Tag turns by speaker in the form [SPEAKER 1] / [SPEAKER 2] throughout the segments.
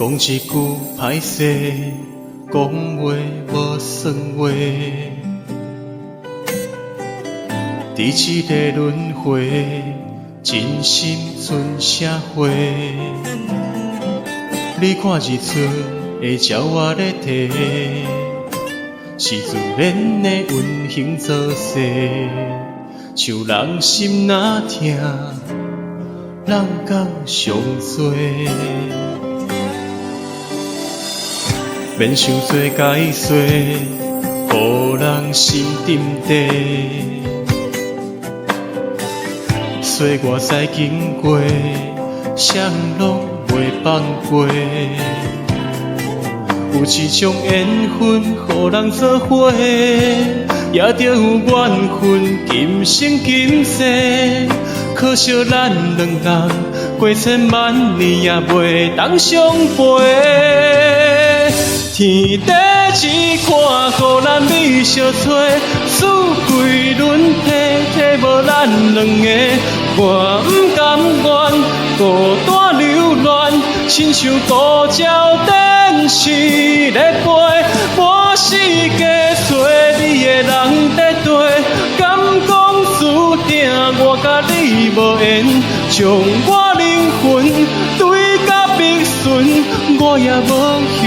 [SPEAKER 1] 讲一句歹势，讲话无算话，伫这个轮回，真心剩啥货？你看日出会鸟我咧提，是自然的运行做势，像人心若痛，人讲上多。免想做解说，予人心沉地。岁月再经过，谁拢袂放过。有一种缘分，予人做伙，也着有缘分，今生今世。可惜咱两人过千万年，也袂当相陪。天地之看，予咱美相找，四季轮替，替无咱两个。我不甘愿孤单流乱，亲像孤鸟展翅咧飞。满世界找你的人在地，敢讲注定我甲你无缘，将我灵魂对甲逼顺，我也无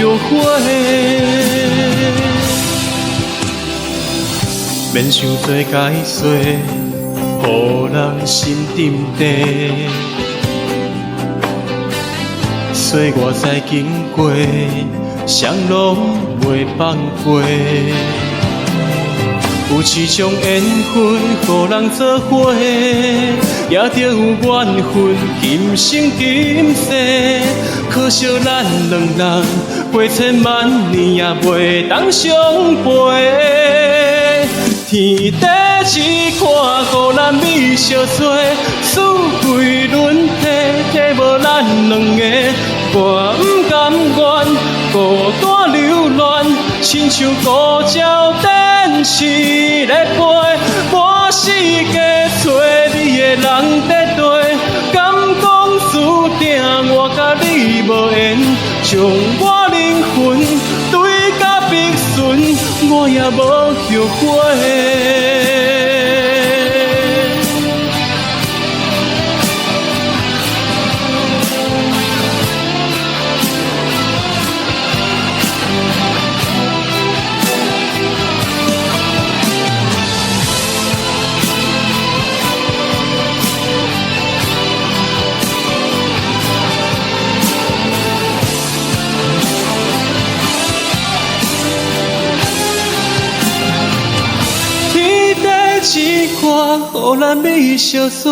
[SPEAKER 1] 后悔。免想做解说，予人心沉地。岁月再经过，谁拢袂放过。有一种缘分，予人做伙，也着有缘分，今生今世。可惜咱两人过千万年，也袂当相陪。天地之看，予咱美相做，四季轮替，替无咱两个。我不甘愿孤单流乱，亲像孤鸟展翅咧飞。满世界找你的人在地，敢讲注定我甲你无缘，将我灵魂对甲逼顺，我也无后悔。只看，予咱美相随，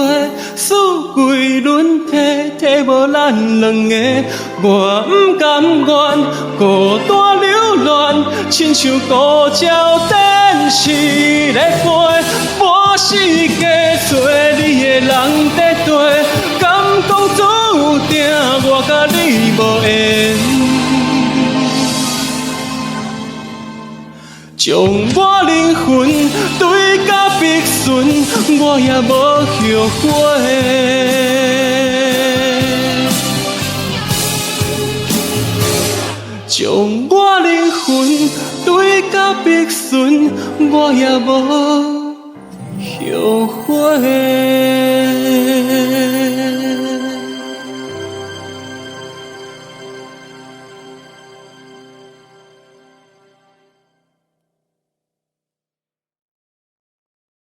[SPEAKER 1] 四季轮替，替无咱两个。我不甘愿孤单流乱，亲像孤鸟展翅咧飞。满世界找你的人在地，敢讲注定我甲你无缘。将我灵魂对甲逼顺，我也无后悔。将我灵魂对甲逼顺，我也无后悔。